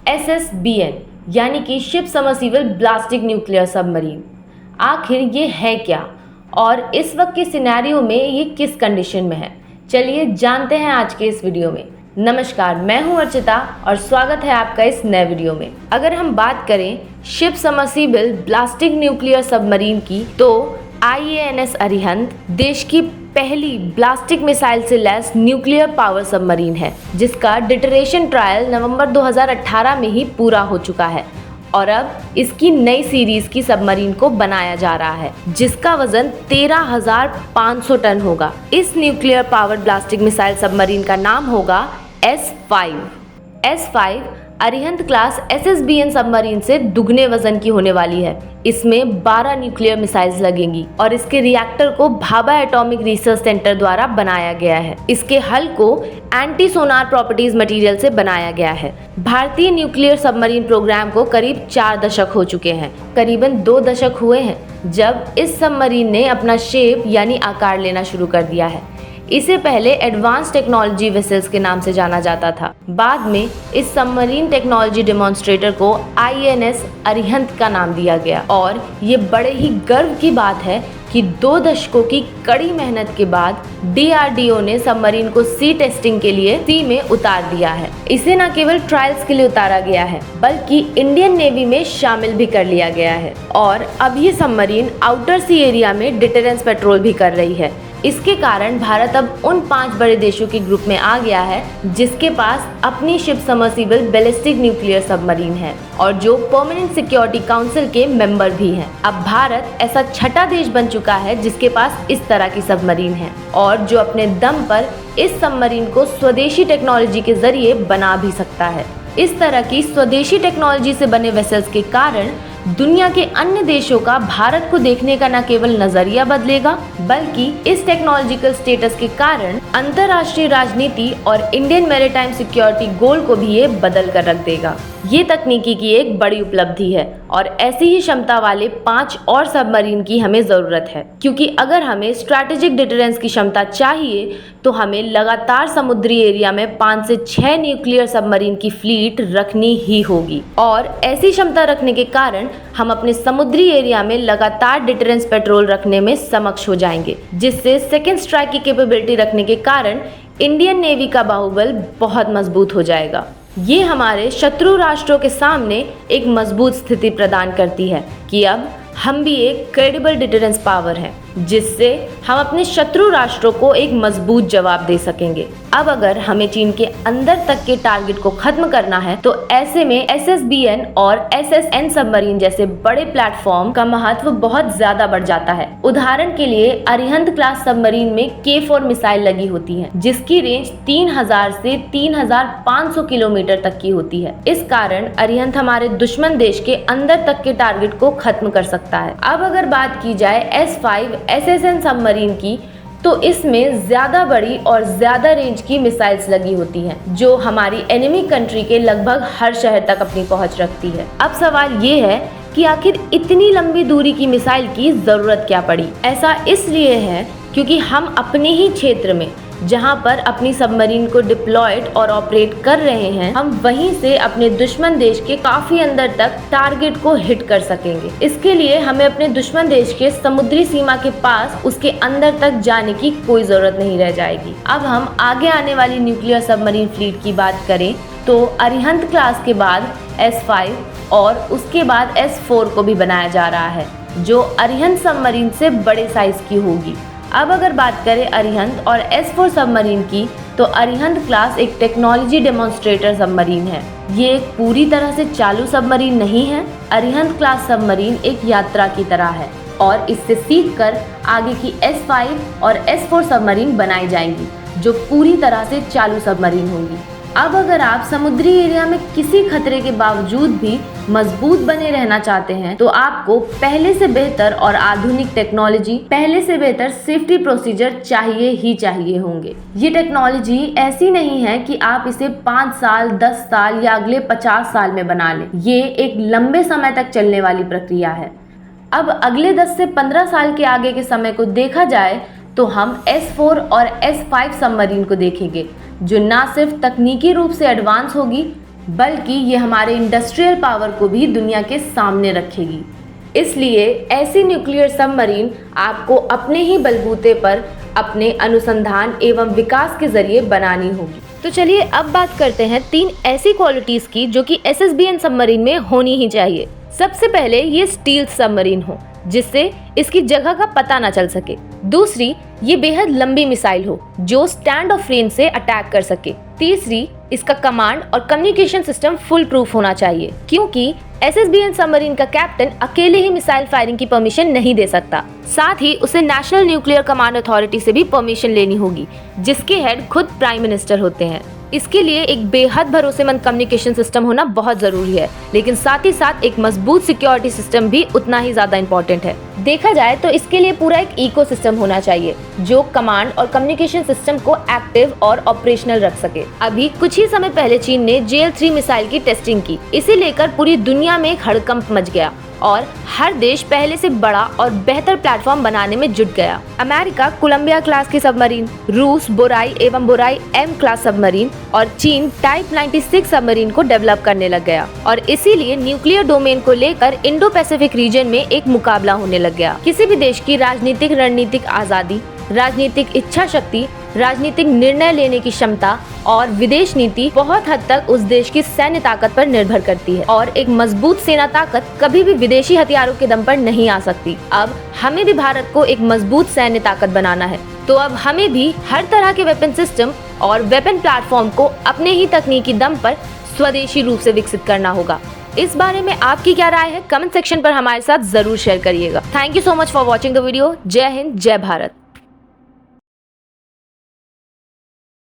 SSBN यानी कि ship submersible ब्लास्टिक nuclear submarine. आखिर ये है क्या और इस वक्त के सिनेरियो में ये किस कंडीशन में है, चलिए जानते हैं आज के इस वीडियो में। नमस्कार, मैं हूं अर्चिता और स्वागत है आपका इस नए वीडियो में। अगर हम बात करें शिप सबमर्सिबल ब्लास्टिक न्यूक्लियर सबमरीन की, तो IANS अरिहंत देश की पहली ब्लास्टिक मिसाइल से लैस न्यूक्लियर पावर सबमरीन है, जिसका डिटरेशन ट्रायल नवंबर 2018 में ही पूरा हो चुका है और अब इसकी नई सीरीज की सबमरीन को बनाया जा रहा है, जिसका वजन 13,500 टन होगा। इस न्यूक्लियर पावर ब्लास्टिक मिसाइल सबमरीन का नाम होगा S5 Arihant class SSBN submarine से दुगने वजन की होने वाली है। इसमें 12 न्यूक्लियर मिसाइल्स लगेंगी और इसके रिएक्टर को भाभा एटॉमिक रिसर्च सेंटर द्वारा बनाया गया है। इसके हल को एंटी सोनार प्रॉपर्टीज मटेरियल से बनाया गया है। भारतीय न्यूक्लियर सबमरीन प्रोग्राम को करीब 4 दशक हो चुके हैं। करीबन 2 दशक हुए हैं जब इस सबमरीन ने अपना शेप यानी आकार लेना शुरू कर दिया है। इसे पहले एडवांस टेक्नोलॉजी वेसल्स के नाम से जाना जाता था। बाद में इस सबमरीन टेक्नोलॉजी डेमोन्स्ट्रेटर को IANS अरिहंत का नाम दिया गया और ये बड़े ही गर्व की बात है कि 2 दशकों की कड़ी मेहनत के बाद DRDO ने सबमरीन को सी टेस्टिंग के लिए सी में उतार दिया है। इसे न केवल ट्रायल्स के लिए उतारा गया है, बल्कि इंडियन नेवी में शामिल भी कर लिया गया है और अब ये सबमरीन आउटर सी एरिया में डिटरेंस पेट्रोल भी कर रही है। इसके कारण भारत अब उन 5 बड़े देशों के ग्रुप में आ गया है जिसके पास अपनी ship submersible ballistic nuclear submarine है और जो परमानेंट सिक्योरिटी काउंसिल के मेंबर भी हैं। अब भारत ऐसा छठा देश बन चुका है जिसके पास इस तरह की सबमरीन है और जो अपने दम पर इस सबमरीन को स्वदेशी टेक्नोलॉजी के जरिए बना भी सकता है। इस तरह की स्वदेशी टेक्नोलॉजी से बने वेसल्स के कारण दुनिया के अन्य देशों का भारत को देखने का न केवल नजरिया बदलेगा, बल्कि इस टेक्नोलॉजिकल स्टेटस के कारण अंतर्राष्ट्रीय राजनीति और इंडियन मैरीटाइम सिक्योरिटी गोल को भी ये बदल कर रख देगा। ये तकनीकी की एक बड़ी उपलब्धि है और ऐसी ही क्षमता वाले 5 और सबमरीन की हमें जरूरत है, क्योंकि अगर हमें स्ट्रैटेजिक डिटरेंस की क्षमता चाहिए तो हमें लगातार समुद्री एरिया में 5 से 6 न्यूक्लियर सबमरीन की फ्लीट रखनी ही होगी और ऐसी क्षमता रखने के कारण हम अपने समुद्री एरिया में लगातार डिटरेंस पेट्रोल रखने में सक्षम हो जाएंगे, जिससे सेकेंड स्ट्राइक की कैपेबिलिटी रखने के कारण इंडियन नेवी का बाहुबल बहुत मजबूत हो जाएगा। ये हमारे शत्रु राष्ट्रों के सामने एक मजबूत स्थिति प्रदान करती है कि अब हम भी एक क्रेडिबल डिटरेंस पावर हैं, जिससे हम अपने शत्रु राष्ट्रों को एक मजबूत जवाब दे सकेंगे। अब अगर हमें चीन के अंदर तक के टारगेट को खत्म करना है तो ऐसे में SSBN और SSN सबमरीन जैसे बड़े प्लेटफॉर्म का महत्व बहुत ज्यादा बढ़ जाता है। उदाहरण के लिए अरिहंत क्लास सबमरीन में K4 मिसाइल लगी होती है, जिसकी रेंज 3000 से 3500 किलोमीटर तक की होती है। इस कारण अरिहंत हमारे दुश्मन देश के अंदर तक के टारगेट को खत्म कर सकता है। अब अगर बात की जाए S5 SSN सबमरीन की, तो इसमें ज्यादा बड़ी और ज्यादा रेंज की मिसाइल्स लगी होती हैं, जो हमारी एनिमी कंट्री के लगभग हर शहर तक अपनी पहुंच रखती है। अब सवाल ये है कि आखिर इतनी लंबी दूरी की मिसाइल की जरूरत क्या पड़ी? ऐसा इसलिए है क्योंकि हम अपने ही क्षेत्र में जहां पर अपनी सबमरीन को डिप्लॉयड और ऑपरेट कर रहे हैं, हम वहीं से अपने दुश्मन देश के काफी अंदर तक टारगेट को हिट कर सकेंगे। इसके लिए हमें अपने दुश्मन देश के समुद्री सीमा के पास उसके अंदर तक जाने की कोई जरूरत नहीं रह जाएगी। अब हम आगे आने वाली न्यूक्लियर सबमरीन फ्लीट की बात करें तो अरिहंत क्लास के बाद S5 और उसके बाद S4 को भी बनाया जा रहा है, जो अरिहंत सबमरीन से बड़े साइज की होगी। अब अगर बात करें अरिहंत और S4 सबमरीन की, तो अरिहंत क्लास एक टेक्नोलॉजी डेमोन्स्ट्रेटर सबमरीन है। ये एक पूरी तरह से चालू सबमरीन नहीं है। अरिहंत क्लास सबमरीन एक यात्रा की तरह है और इससे सीखकर आगे की S5 और S4 सबमरीन बनाई जाएंगी, जो पूरी तरह से चालू सबमरीन होंगी। अब अगर आप समुद्री एरिया में किसी खतरे के बावजूद भी मजबूत बने रहना चाहते हैं, तो आपको पहले से बेहतर और आधुनिक टेक्नोलॉजी, पहले से बेहतर सेफ्टी प्रोसीजर चाहिए ही चाहिए होंगे। ये टेक्नोलॉजी ऐसी नहीं है कि आप इसे 5 साल, 10 साल या अगले 50 साल में बना लें। ये एक लंबे समय तक चलने वाली प्रक्रिया है। अब अगले 10 से 15 साल के आगे के समय को देखा जाए तो हम S4 और S5 सबमरीन को देखेंगे, जो न सिर्फ तकनीकी रूप से एडवांस होगी, बल्कि ये हमारे इंडस्ट्रियल पावर को भी दुनिया के सामने रखेगी। इसलिए ऐसी न्यूक्लियर सबमरीन आपको अपने ही बलबूते पर अपने अनुसंधान एवं विकास के जरिए बनानी होगी। तो चलिए अब बात करते हैं 3 ऐसी क्वालिटीज की जो कि SSBN सबमरीन में होनी ही चाहिए। सबसे पहले ये स्टील्थ सबमरीन हो, जिससे इसकी जगह का पता ना चल सके। दूसरी, ये बेहद लंबी मिसाइल हो जो स्टैंड ऑफ रेंज से अटैक कर सके। तीसरी, इसका कमांड और कम्युनिकेशन सिस्टम फुल प्रूफ होना चाहिए, क्योंकि SSBN सबमरीन का कैप्टन अकेले ही मिसाइल फायरिंग की परमिशन नहीं दे सकता। साथ ही उसे नेशनल न्यूक्लियर कमांड अथॉरिटी से भी परमिशन लेनी होगी, जिसके हेड खुद प्राइम मिनिस्टर होते हैं। इसके लिए एक बेहद भरोसेमंद कम्युनिकेशन सिस्टम होना बहुत जरूरी है, लेकिन साथ ही साथ एक मजबूत सिक्योरिटी सिस्टम भी उतना ही ज्यादा इंपॉर्टेंट है। देखा जाए तो इसके लिए पूरा एक इकोसिस्टम होना चाहिए जो कमांड और कम्युनिकेशन सिस्टम को एक्टिव और ऑपरेशनल रख सके। अभी कुछ ही समय पहले चीन ने JL-3 मिसाइल की टेस्टिंग की। इसे लेकर पूरी दुनिया में एक हड़कंप मच गया और हर देश पहले से बड़ा और बेहतर प्लेटफॉर्म बनाने में जुट गया। अमेरिका कोलंबिया क्लास की सबमरीन, रूस बोराई एवं बोराई M क्लास सबमरीन और चीन टाइप 96 सबमरीन को डेवलप करने लग गया और इसीलिए न्यूक्लियर डोमेन को लेकर इंडो पैसिफिक रीजन में एक मुकाबला होने लग गया। किसी भी देश की राजनीतिक रणनीतिक आजादी, राजनीतिक इच्छा शक्ति, राजनीतिक निर्णय लेने की क्षमता और विदेश नीति बहुत हद तक उस देश की सैन्य ताकत पर निर्भर करती है और एक मजबूत सेना ताकत कभी भी विदेशी हथियारों के दम पर नहीं आ सकती। अब हमें भी भारत को एक मजबूत सैन्य ताकत बनाना है, तो अब हमें भी हर तरह के वेपन सिस्टम और वेपन प्लेटफॉर्म को अपने ही तकनीकी दम पर स्वदेशी रूप से विकसित करना होगा। इस बारे में आपकी क्या राय है? कमेंट सेक्शन पर हमारे साथ जरूर शेयर करिएगा। Thank you so much for watching the video. जय हिंद, जय भारत।